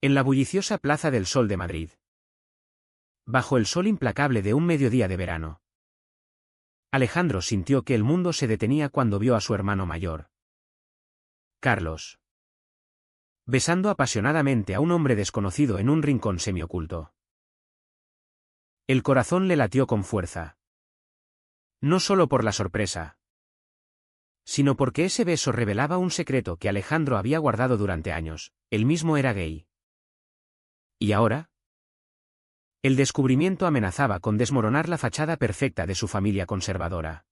En la bulliciosa Plaza del Sol de Madrid. Bajo el sol implacable de un mediodía de verano. Alejandro sintió que el mundo se detenía cuando vio a su hermano mayor, Carlos, besando apasionadamente a un hombre desconocido en un rincón semioculto. El corazón le latió con fuerza. No solo por la sorpresa, sino porque ese beso revelaba un secreto que Alejandro había guardado durante años: él mismo era gay. ¿Y ahora? El descubrimiento amenazaba con desmoronar la fachada perfecta de su familia conservadora.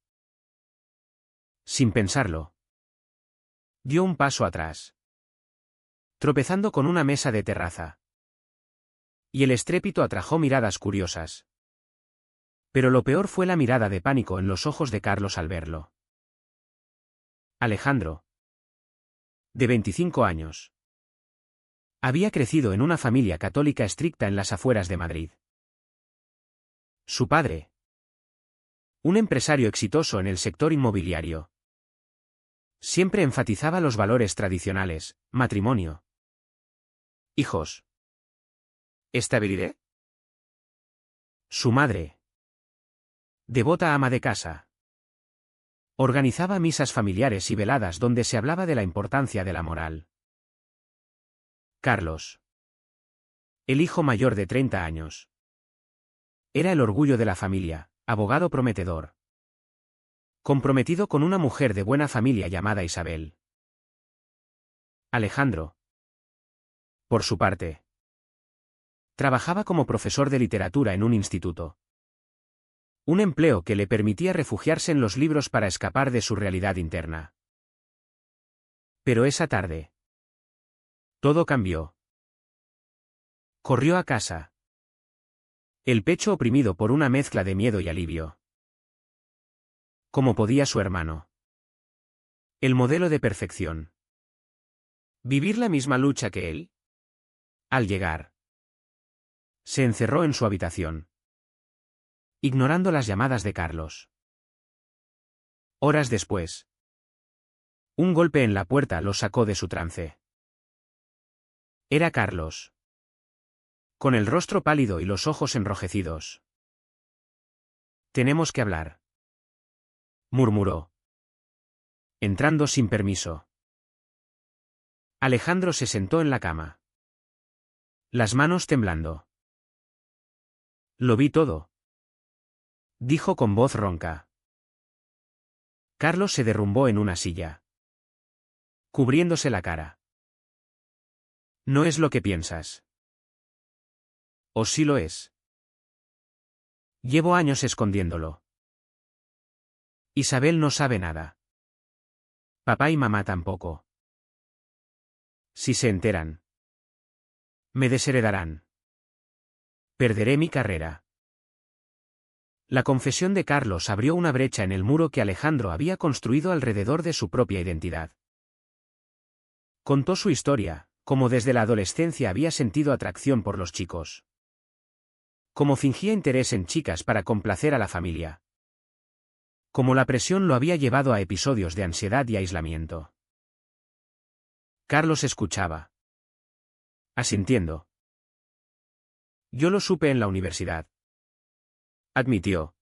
Sin pensarlo, dio un paso atrás, tropezando con una mesa de terraza. Y el estrépito atrajo miradas curiosas. Pero lo peor fue la mirada de pánico en los ojos de Carlos al verlo. Alejandro, de 25 años, había crecido en una familia católica estricta en las afueras de Madrid. Su padre, un empresario exitoso en el sector inmobiliario, siempre enfatizaba los valores tradicionales: matrimonio, hijos, estabilidad. Su madre, devota ama de casa, organizaba misas familiares y veladas donde se hablaba de la importancia de la moral. Carlos, el hijo mayor de 30 años, era el orgullo de la familia, abogado prometedor, comprometido con una mujer de buena familia llamada Isabel. Alejandro, por su parte, trabajaba como profesor de literatura en un instituto. Un empleo que le permitía refugiarse en los libros para escapar de su realidad interna. Pero esa tarde, todo cambió. Corrió a casa, el pecho oprimido por una mezcla de miedo y alivio. ¿Cómo podía su hermano, el modelo de perfección, vivir la misma lucha que él? Al llegar, se encerró en su habitación, ignorando las llamadas de Carlos. Horas después, un golpe en la puerta lo sacó de su trance. Era Carlos, con el rostro pálido y los ojos enrojecidos. «Tenemos que hablar», murmuró, entrando sin permiso. Alejandro se sentó en la cama, las manos temblando. «Lo vi todo», dijo con voz ronca. Carlos se derrumbó en una silla, cubriéndose la cara. «No es lo que piensas». «¿O sí lo es?» «Llevo años escondiéndolo. Isabel no sabe nada. Papá y mamá tampoco. Si se enteran, me desheredarán. Perderé mi carrera». La confesión de Carlos abrió una brecha en el muro que Alejandro había construido alrededor de su propia identidad. Contó su historia, cómo desde la adolescencia había sentido atracción por los chicos, cómo fingía interés en chicas para complacer a la familia, cómo la presión lo había llevado a episodios de ansiedad y aislamiento. Carlos escuchaba, asintiendo. «Yo lo supe en la universidad», admitió.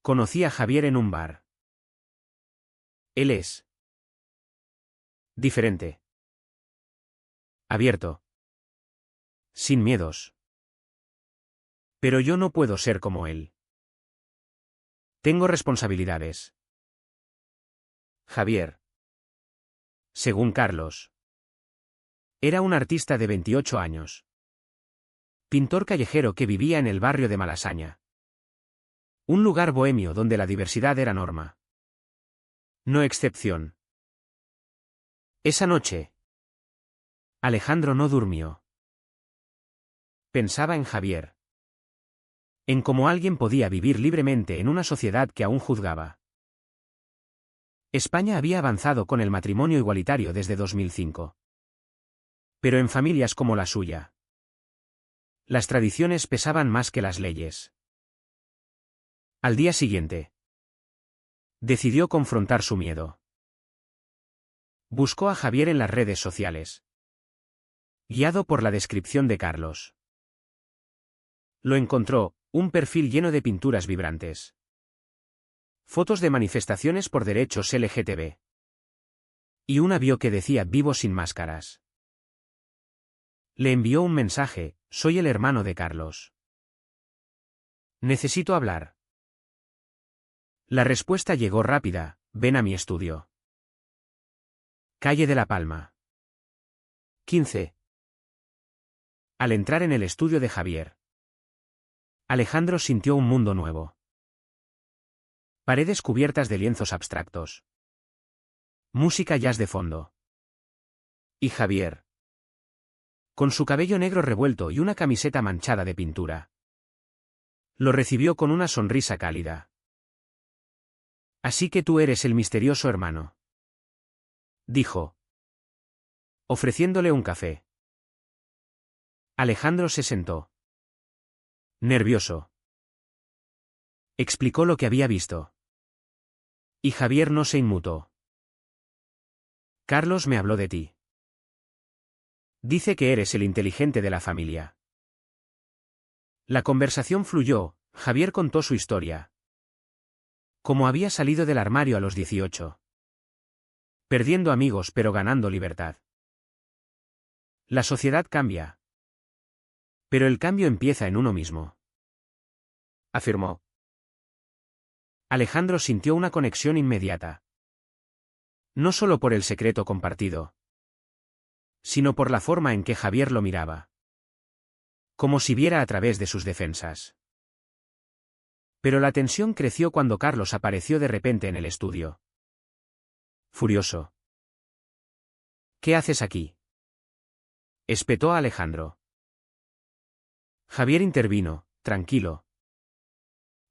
«Conocí a Javier en un bar. Él es diferente. Abierto. Sin miedos. Pero yo no puedo ser como él. Tengo responsabilidades». Javier, según Carlos, era un artista de 28 años. Pintor callejero que vivía en el barrio de Malasaña. Un lugar bohemio donde la diversidad era norma, no excepción. Esa noche, Alejandro no durmió. Pensaba en Javier, en cómo alguien podía vivir libremente en una sociedad que aún juzgaba. España había avanzado con el matrimonio igualitario desde 2005. Pero en familias como la suya, las tradiciones pesaban más que las leyes. Al día siguiente, decidió confrontar su miedo. Buscó a Javier en las redes sociales. guiado por la descripción de Carlos. Lo encontró, un perfil lleno de pinturas vibrantes. Fotos de manifestaciones por derechos LGTB. Y una bio que decía vivo sin máscaras. Le envió un mensaje: soy el hermano de Carlos. Necesito hablar. La respuesta llegó rápida: ven a mi estudio. Calle de la Palma. 15. Al entrar en el estudio de Javier, Alejandro sintió un mundo nuevo. Paredes cubiertas de lienzos abstractos. Música jazz de fondo. Y Javier, con su cabello negro revuelto y una camiseta manchada de pintura, lo recibió con una sonrisa cálida. Así que tú eres el misterioso hermano, dijo, ofreciéndole un café. Alejandro se sentó. Nervioso. Explicó lo que había visto. Y Javier no se inmutó. Carlos me habló de ti. Dice que eres el inteligente de la familia. La conversación fluyó. Javier contó su historia. Cómo había salido del armario a los 18. Perdiendo amigos pero ganando libertad. La sociedad cambia. Pero el cambio empieza en uno mismo, afirmó. Alejandro sintió una conexión inmediata. No solo por el secreto compartido, sino por la forma en que Javier lo miraba. Como si viera a través de sus defensas. Pero la tensión creció cuando Carlos apareció de repente en el estudio. Furioso. ¿Qué haces aquí?, espetó a Alejandro. Javier intervino: tranquilo.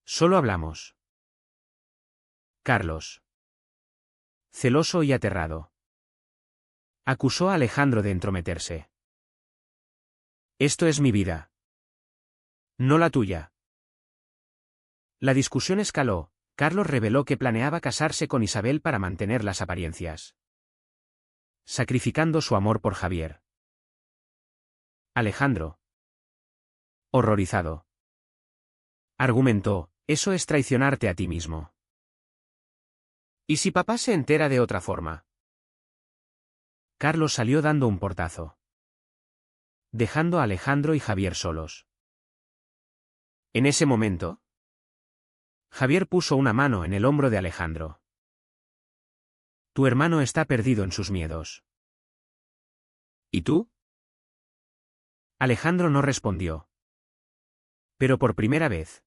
Solo hablamos. Carlos, celoso y aterrado, acusó a Alejandro de entrometerse. Esto es mi vida, no la tuya. La discusión escaló. Carlos reveló que planeaba casarse con Isabel para mantener las apariencias, sacrificando su amor por Javier. Alejandro, horrorizado, argumentó: eso es traicionarte a ti mismo. ¿Y si papá se entera de otra forma? Carlos salió dando un portazo, dejando a Alejandro y Javier solos. En ese momento, Javier puso una mano en el hombro de Alejandro. Tu hermano está perdido en sus miedos. ¿Y tú? Alejandro no respondió. Pero por primera vez,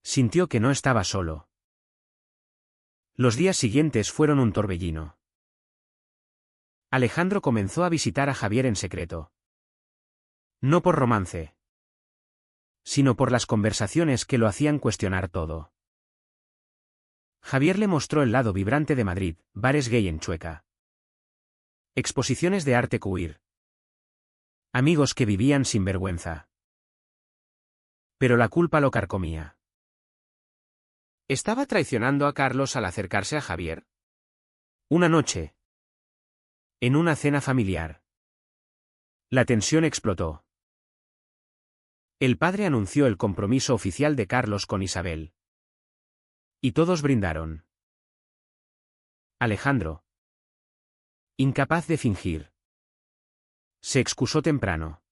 sintió que no estaba solo. Los días siguientes fueron un torbellino. Alejandro comenzó a visitar a Javier en secreto. No por romance, sino por las conversaciones que lo hacían cuestionar todo. Javier le mostró el lado vibrante de Madrid: bares gay en Chueca, exposiciones de arte queer, amigos que vivían sin vergüenza. Pero la culpa lo carcomía. ¿Estaba traicionando a Carlos al acercarse a Javier? Una noche, en una cena familiar, la tensión explotó. El padre anunció el compromiso oficial de Carlos con Isabel. Y todos brindaron. Alejandro, incapaz de fingir, se excusó temprano.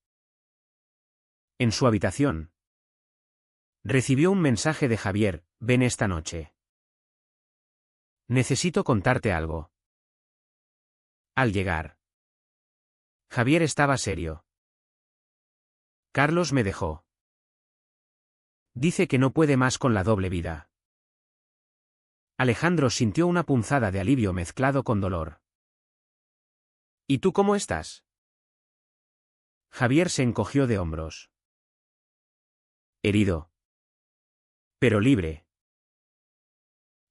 En su habitación, recibió un mensaje de Javier: ven esta noche. Necesito contarte algo. Al llegar, Javier estaba serio. Carlos me dejó. Dice que no puede más con la doble vida. Alejandro sintió una punzada de alivio mezclado con dolor. ¿Y tú cómo estás? Javier se encogió de hombros. Herido, pero libre.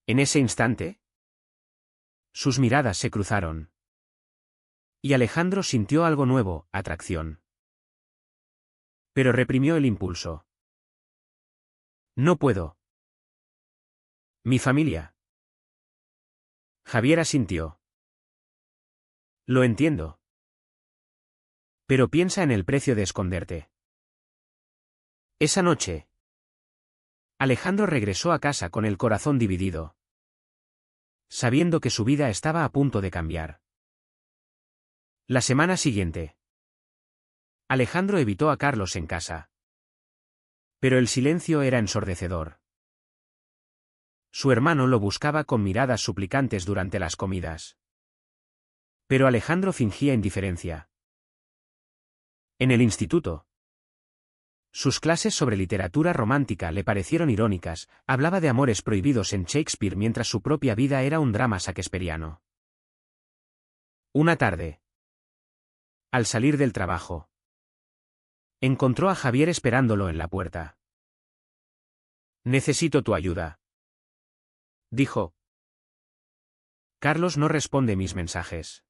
En ese instante, sus miradas se cruzaron. Y Alejandro sintió algo nuevo: atracción. Pero reprimió el impulso. No puedo. Mi familia. Javier asintió. Lo entiendo. Pero piensa en el precio de esconderte. Esa noche, Alejandro regresó a casa con el corazón dividido, sabiendo que su vida estaba a punto de cambiar. La semana siguiente, Alejandro evitó a Carlos en casa. Pero el silencio era ensordecedor. Su hermano lo buscaba con miradas suplicantes durante las comidas. Pero Alejandro fingía indiferencia. En el instituto, sus clases sobre literatura romántica le parecieron irónicas, hablaba de amores prohibidos en Shakespeare mientras su propia vida era un drama shakespeariano. Una tarde, al salir del trabajo, encontró a Javier esperándolo en la puerta. «Necesito tu ayuda», dijo. «Carlos no responde mis mensajes.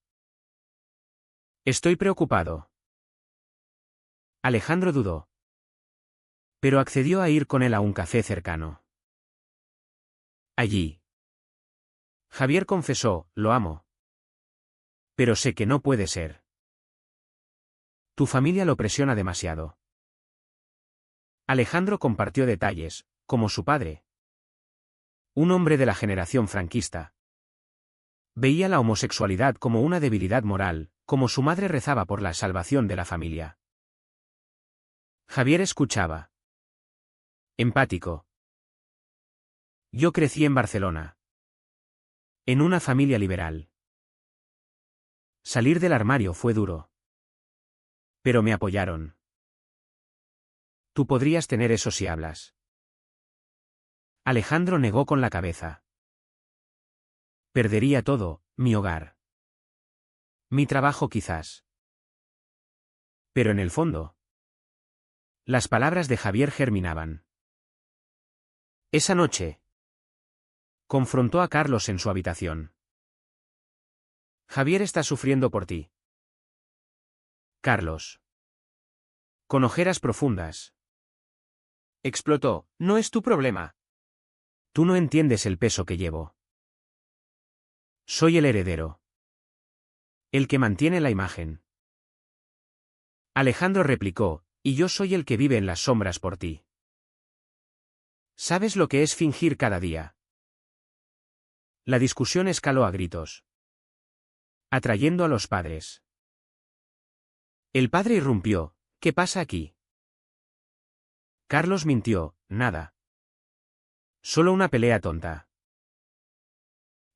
Estoy preocupado». Alejandro dudó, pero accedió a ir con él a un café cercano. Allí, Javier confesó: «Lo amo. Pero sé que no puede ser. Tu familia lo presiona demasiado». Alejandro compartió detalles, como su padre, un hombre de la generación franquista, veía la homosexualidad como una debilidad moral, como su madre rezaba por la salvación de la familia. Javier escuchaba, empático. «Yo crecí en Barcelona, en una familia liberal. Salir del armario fue duro. Pero me apoyaron. Tú podrías tener eso si hablas». Alejandro negó con la cabeza. «Perdería todo, mi hogar. Mi trabajo quizás». Pero en el fondo, las palabras de Javier germinaban. Esa noche, confrontó a Carlos en su habitación. «Javier está sufriendo por ti». Carlos, con ojeras profundas, explotó: «No es tu problema. Tú no entiendes el peso que llevo. Soy el heredero. El que mantiene la imagen». Alejandro replicó: «Y yo soy el que vive en las sombras por ti. ¿Sabes lo que es fingir cada día?». La discusión escaló a gritos, atrayendo a los padres. El padre irrumpió: «¿Qué pasa aquí?». Carlos mintió: «Nada. Solo una pelea tonta».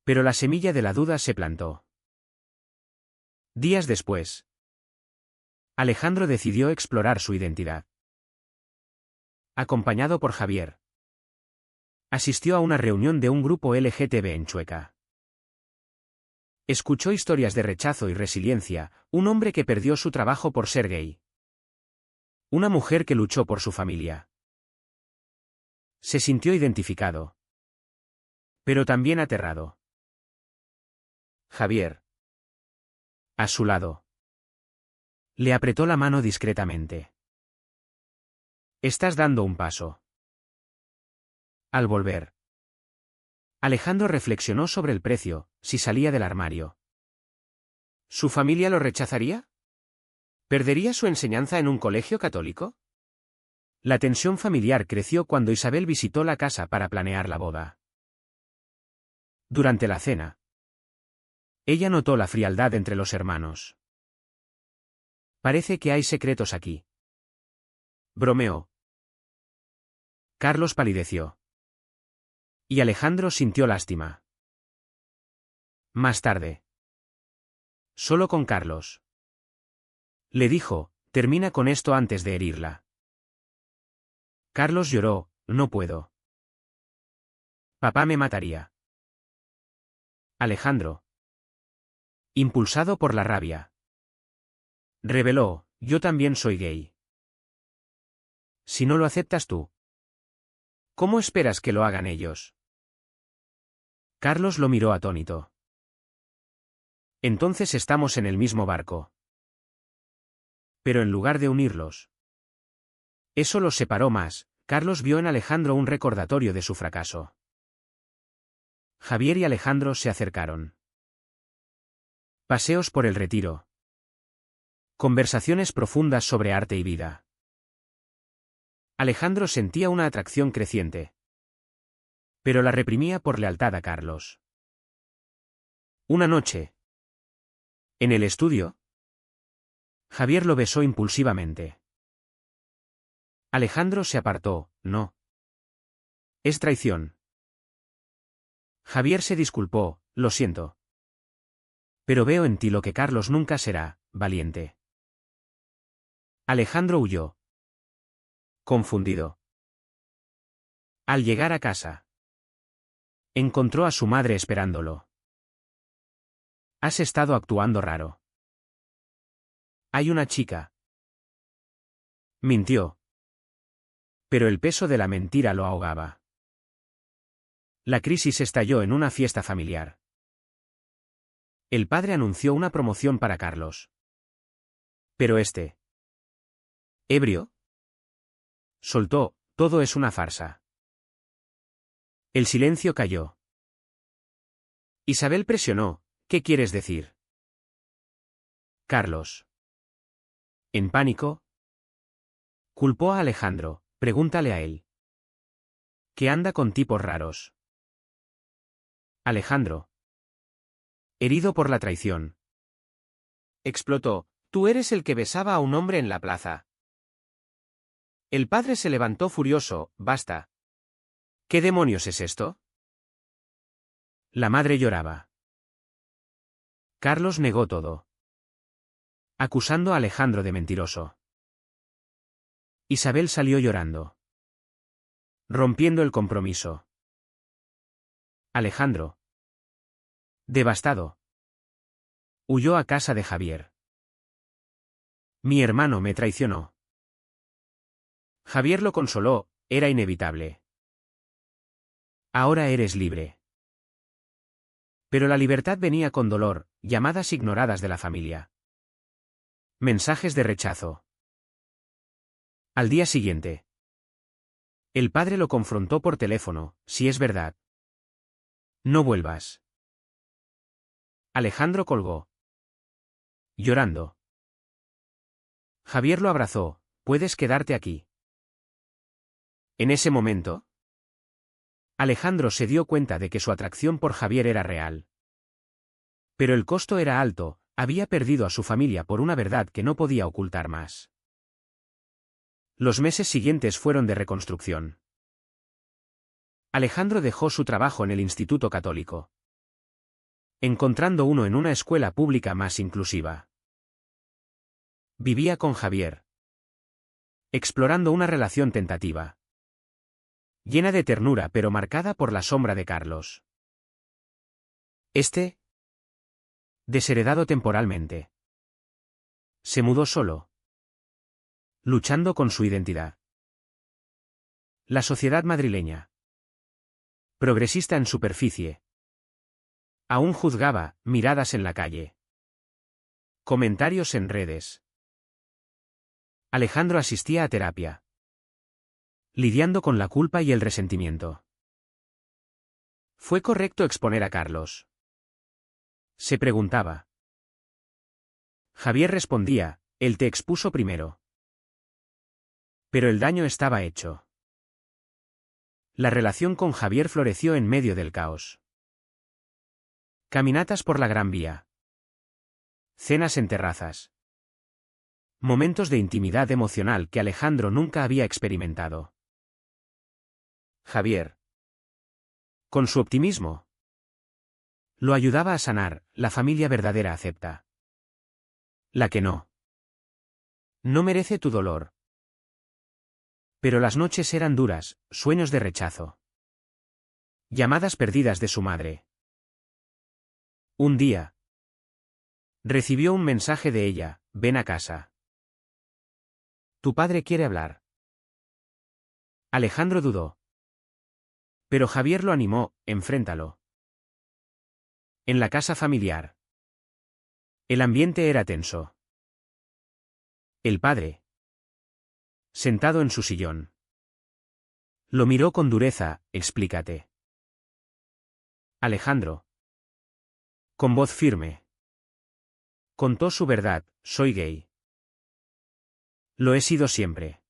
Pero la semilla de la duda se plantó. Días después, Alejandro decidió explorar su identidad. Acompañado por Javier, asistió a una reunión de un grupo LGTB en Chueca. Escuchó historias de rechazo y resiliencia: un hombre que perdió su trabajo por ser gay, una mujer que luchó por su familia. Se sintió identificado, pero también aterrado. Javier, a su lado, le apretó la mano discretamente. «Estás dando un paso». Al volver, Alejandro reflexionó sobre el precio, si salía del armario. ¿Su familia lo rechazaría? ¿Perdería su enseñanza en un colegio católico? La tensión familiar creció cuando Isabel visitó la casa para planear la boda. Durante la cena, ella notó la frialdad entre los hermanos. «Parece que hay secretos aquí», bromeó. Carlos palideció. Y Alejandro sintió lástima. Más tarde, solo con Carlos, le dijo: «Termina con esto antes de herirla». Carlos lloró: «No puedo. Papá me mataría». Alejandro, impulsado por la rabia, reveló: «Yo también soy gay. Si no lo aceptas tú, ¿cómo esperas que lo hagan ellos?». Carlos lo miró atónito. «Entonces estamos en el mismo barco». Pero en lugar de unirlos, eso los separó más. Carlos vio en Alejandro un recordatorio de su fracaso. Javier y Alejandro se acercaron. «Paseos por el Retiro». Conversaciones profundas sobre arte y vida. Alejandro sentía una atracción creciente, pero la reprimía por lealtad a Carlos. Una noche, en el estudio, Javier lo besó impulsivamente. Alejandro se apartó. No. Es traición. Javier se disculpó. Lo siento. Pero veo en ti lo que Carlos nunca será, valiente. Alejandro huyó, confundido. Al llegar a casa, encontró a su madre esperándolo. Has estado actuando raro. Hay una chica. Mintió. Pero el peso de la mentira lo ahogaba. La crisis estalló en una fiesta familiar. El padre anunció una promoción para Carlos. Pero ebrio, soltó, todo es una farsa. El silencio cayó. Isabel presionó, ¿qué quieres decir? Carlos, en pánico, culpó a Alejandro, pregúntale a él. Que anda con tipos raros. Alejandro, herido por la traición, explotó, tú eres el que besaba a un hombre en la plaza. El padre se levantó furioso, basta. ¿Qué demonios es esto? La madre lloraba. Carlos negó todo, acusando a Alejandro de mentiroso. Isabel salió llorando, rompiendo el compromiso. Alejandro, devastado, huyó a casa de Javier. Mi hermano me traicionó. Javier lo consoló, era inevitable. Ahora eres libre. Pero la libertad venía con dolor, llamadas ignoradas de la familia. Mensajes de rechazo. Al día siguiente, el padre lo confrontó por teléfono, si es verdad. No vuelvas. Alejandro colgó, llorando. Javier lo abrazó, puedes quedarte aquí. En ese momento, Alejandro se dio cuenta de que su atracción por Javier era real. Pero el costo era alto, había perdido a su familia por una verdad que no podía ocultar más. Los meses siguientes fueron de reconstrucción. Alejandro dejó su trabajo en el Instituto Católico, encontrando uno en una escuela pública más inclusiva. Vivía con Javier, explorando una relación tentativa, llena de ternura pero marcada por la sombra de Carlos. Desheredado temporalmente, se mudó solo, luchando con su identidad. La sociedad madrileña, progresista en superficie, aún juzgaba, miradas en la calle, comentarios en redes. Alejandro asistía a terapia, lidiando con la culpa y el resentimiento. ¿Fue correcto exponer a Carlos? Se preguntaba. Javier respondía, él te expuso primero. Pero el daño estaba hecho. La relación con Javier floreció en medio del caos. Caminatas por la Gran Vía. Cenas en terrazas. Momentos de intimidad emocional que Alejandro nunca había experimentado. Javier, con su optimismo, lo ayudaba a sanar. La familia verdadera acepta. La que no. No merece tu dolor. Pero las noches eran duras, sueños de rechazo. Llamadas perdidas de su madre. Un día, recibió un mensaje de ella, ven a casa. Tu padre quiere hablar. Alejandro dudó. Pero Javier lo animó, enfréntalo. En la casa familiar, el ambiente era tenso. El padre, sentado en su sillón, lo miró con dureza, explícate. Alejandro, con voz firme, contó su verdad, soy gay. Lo he sido siempre.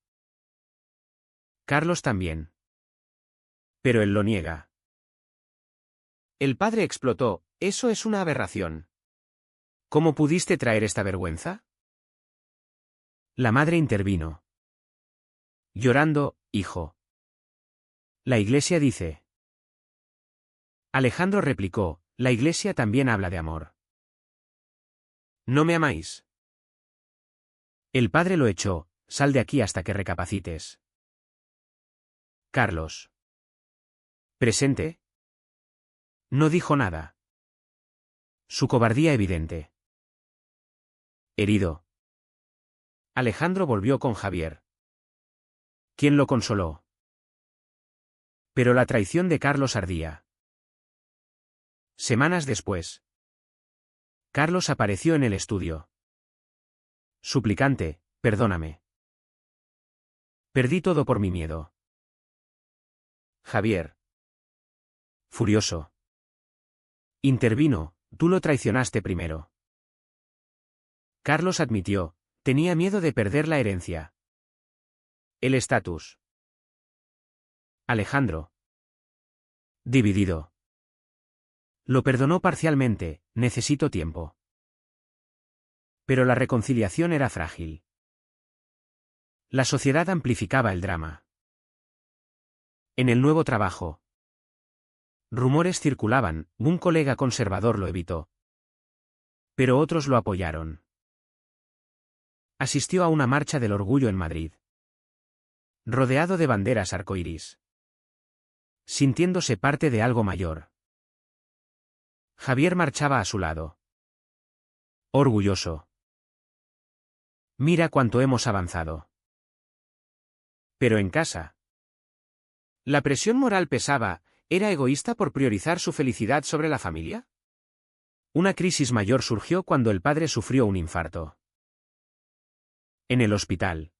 Carlos también. Pero él lo niega. El padre explotó. Eso es una aberración. ¿Cómo pudiste traer esta vergüenza? La madre intervino. Llorando, hijo. La iglesia dice. Alejandro replicó, la iglesia también habla de amor. ¿No me amáis? El padre lo echó, sal de aquí hasta que recapacites. Carlos. ¿Presente? No dijo nada. Su cobardía evidente. Herido. Alejandro volvió con Javier. ¿Quién lo consoló? Pero la traición de Carlos ardía. Semanas después. Carlos apareció en el estudio. Suplicante, perdóname. Perdí todo por mi miedo. Javier. Furioso. Intervino, tú lo traicionaste primero. Carlos admitió, tenía miedo de perder la herencia. El estatus. Alejandro. Dividido. Lo perdonó parcialmente, necesito tiempo. Pero la reconciliación era frágil. La sociedad amplificaba el drama. En el nuevo trabajo. Rumores circulaban, un colega conservador lo evitó. Pero otros lo apoyaron. Asistió a una marcha del orgullo en Madrid. Rodeado de banderas arcoíris. Sintiéndose parte de algo mayor. Javier marchaba a su lado. Orgulloso. Mira cuánto hemos avanzado. Pero en casa. La presión moral pesaba, ¿era egoísta por priorizar su felicidad sobre la familia? Una crisis mayor surgió cuando el padre sufrió un infarto. En el hospital.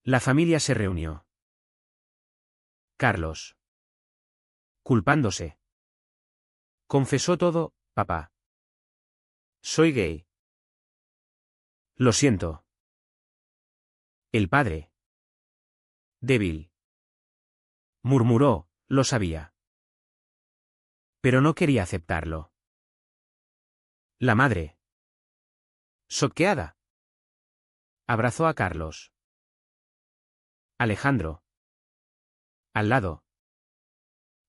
La familia se reunió. Carlos. Culpándose. Confesó todo, papá. Soy gay. Lo siento. El padre. Débil. Murmuró, lo sabía. Pero no quería aceptarlo. La madre. Choqueada. Abrazó a Carlos. Alejandro. Al lado.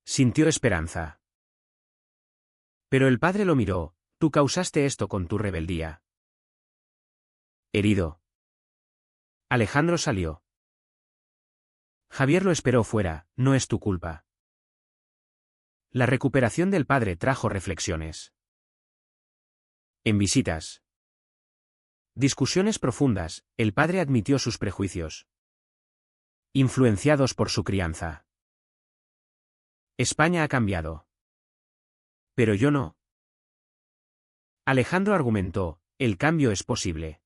Sintió esperanza. Pero el padre lo miró, tú causaste esto con tu rebeldía. Herido. Alejandro salió. Javier lo esperó fuera, no es tu culpa. La recuperación del padre trajo reflexiones. En visitas. Discusiones profundas, el padre admitió sus prejuicios. Influenciados por su crianza. España ha cambiado. Pero yo no. Alejandro argumentó, el cambio es posible.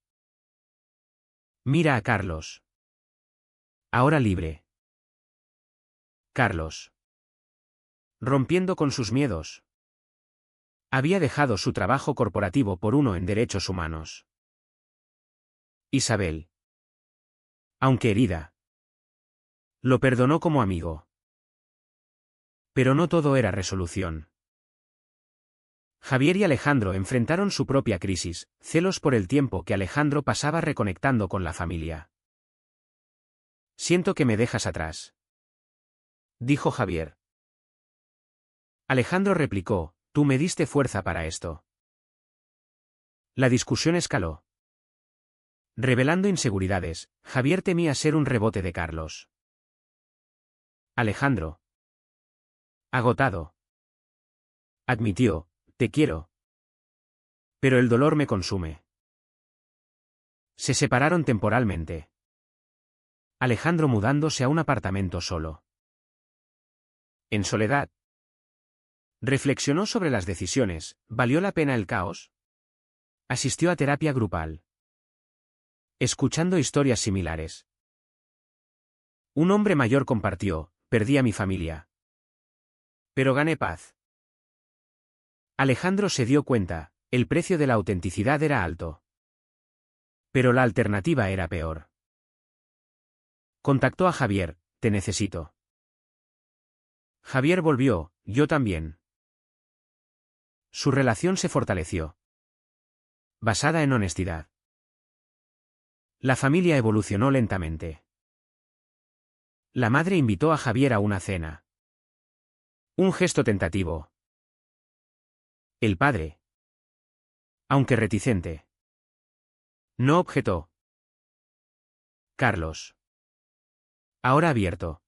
Mira a Carlos. Ahora libre. Carlos. Rompiendo con sus miedos. Había dejado su trabajo corporativo por uno en derechos humanos. Isabel. Aunque herida. Lo perdonó como amigo. Pero no todo era resolución. Javier y Alejandro enfrentaron su propia crisis, celos por el tiempo que Alejandro pasaba reconectando con la familia. Siento que me dejas atrás. Dijo Javier. Alejandro replicó, tú me diste fuerza para esto. La discusión escaló. Revelando inseguridades, Javier temía ser un rebote de Carlos. Alejandro. Agotado. Admitió, te quiero. Pero el dolor me consume. Se separaron temporalmente. Alejandro mudándose a un apartamento solo. En soledad. Reflexionó sobre las decisiones, ¿valió la pena el caos? Asistió a terapia grupal. Escuchando historias similares. Un hombre mayor compartió, perdí a mi familia. Pero gané paz. Alejandro se dio cuenta, el precio de la autenticidad era alto. Pero la alternativa era peor. Contactó a Javier: te necesito. Javier volvió: yo también. Su relación se fortaleció. Basada en honestidad. La familia evolucionó lentamente. La madre invitó a Javier a una cena. Un gesto tentativo. El padre, aunque reticente, no objetó. Carlos, ahora abierto,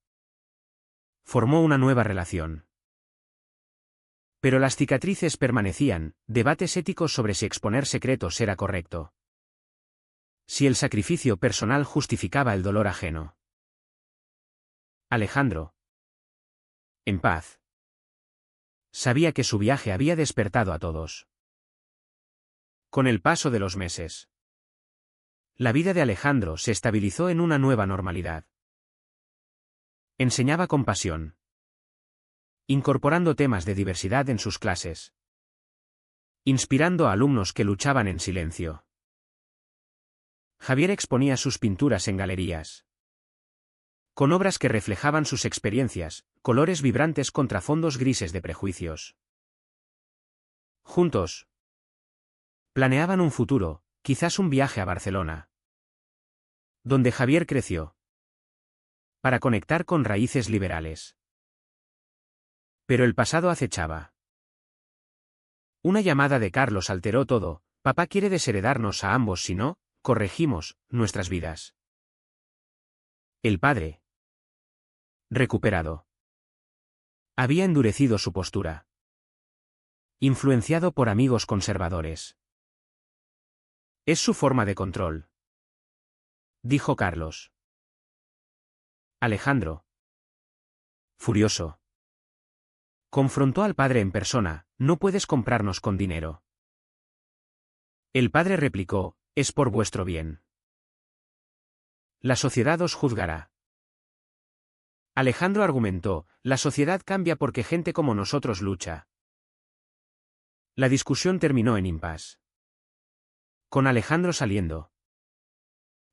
formó una nueva relación. Pero las cicatrices permanecían, debates éticos sobre si exponer secretos era correcto. Si el sacrificio personal justificaba el dolor ajeno. Alejandro, en paz, sabía que su viaje había despertado a todos. Con el paso de los meses, la vida de Alejandro se estabilizó en una nueva normalidad. Enseñaba con pasión, incorporando temas de diversidad en sus clases, inspirando a alumnos que luchaban en silencio. Javier exponía sus pinturas en galerías, con obras que reflejaban sus experiencias, colores vibrantes contra fondos grises de prejuicios. Juntos, planeaban un futuro, quizás un viaje a Barcelona, donde Javier creció, para conectar con raíces liberales. Pero el pasado acechaba. Una llamada de Carlos alteró todo: papá quiere desheredarnos a ambos si no corregimos nuestras vidas. El padre, recuperado, había endurecido su postura, influenciado por amigos conservadores. Es su forma de control, dijo Carlos. Alejandro, furioso, confrontó al padre en persona: no puedes comprarnos con dinero. El padre replicó: es por vuestro bien. La sociedad os juzgará. Alejandro argumentó: la sociedad cambia porque gente como nosotros lucha. La discusión terminó en impasse, con Alejandro saliendo,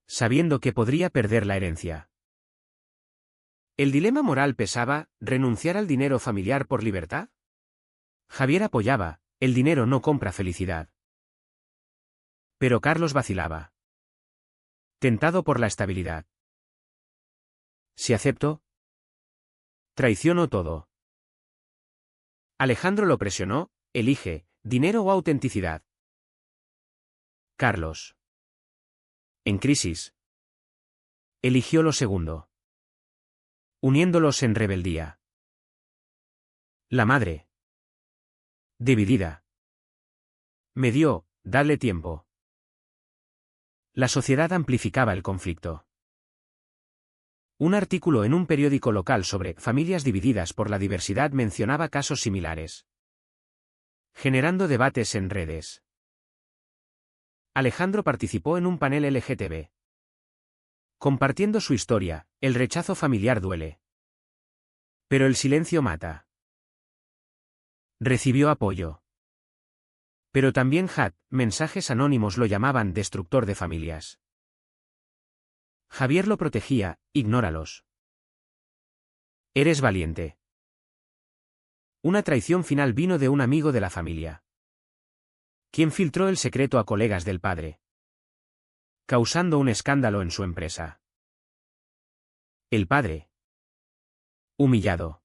sabiendo que podría perder la herencia. El dilema moral pesaba: ¿renunciar al dinero familiar por libertad? Javier apoyaba: el dinero no compra felicidad. Pero Carlos vacilaba, tentado por la estabilidad. Si acepto, traiciono todo. Alejandro lo presionó: elige, dinero o autenticidad. Carlos, en crisis, eligió lo segundo, uniéndolos en rebeldía. La madre, dividida, me dio: dadle tiempo. La sociedad amplificaba el conflicto. Un artículo en un periódico local sobre familias divididas por la diversidad mencionaba casos similares, generando debates en redes. Alejandro participó en un panel LGTB, compartiendo su historia: el rechazo familiar duele, pero el silencio mata. Recibió apoyo. Pero también mensajes anónimos lo llamaban destructor de familias. Javier lo protegía: ignóralos. Eres valiente. Una traición final vino de un amigo de la familia, quien filtró el secreto a colegas del padre, causando un escándalo en su empresa. El padre, humillado,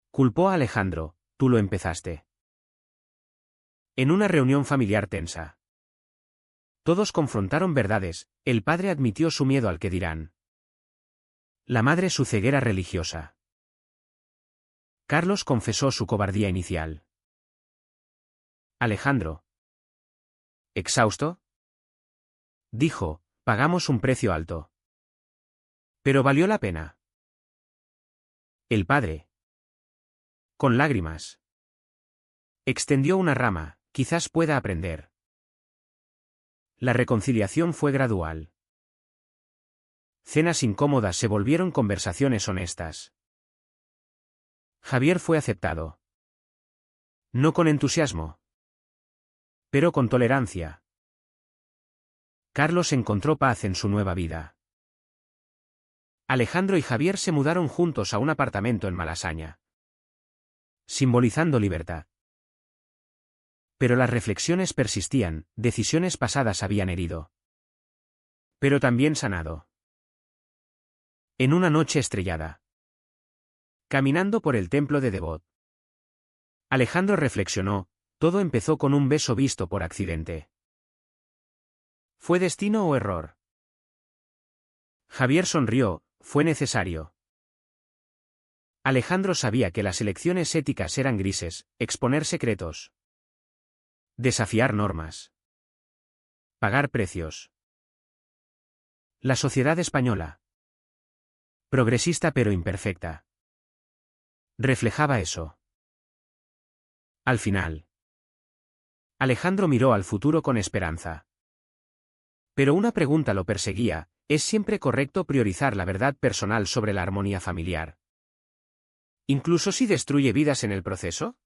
culpó a Alejandro: tú lo empezaste. En una reunión familiar tensa, todos confrontaron verdades: el padre admitió su miedo al que dirán, la madre su ceguera religiosa. Carlos confesó su cobardía inicial. Alejandro, exhausto, dijo: pagamos un precio alto. Pero valió la pena. El padre, con lágrimas, extendió una rama: quizás pueda aprender. La reconciliación fue gradual. Cenas incómodas se volvieron conversaciones honestas. Javier fue aceptado. No con entusiasmo, pero con tolerancia. Carlos encontró paz en su nueva vida. Alejandro y Javier se mudaron juntos a un apartamento en Malasaña, simbolizando libertad. Pero las reflexiones persistían, decisiones pasadas habían herido. Pero también sanado. En una noche estrellada, caminando por el templo de Devot, Alejandro reflexionó, todo empezó con un beso visto por accidente. ¿Fue destino o error? Javier sonrió, fue necesario. Alejandro sabía que las elecciones éticas eran grises, exponer secretos, desafiar normas, pagar precios. La sociedad española, progresista pero imperfecta, reflejaba eso. Al final, Alejandro miró al futuro con esperanza. Pero una pregunta lo perseguía, ¿es siempre correcto priorizar la verdad personal sobre la armonía familiar? ¿Incluso si destruye vidas en el proceso?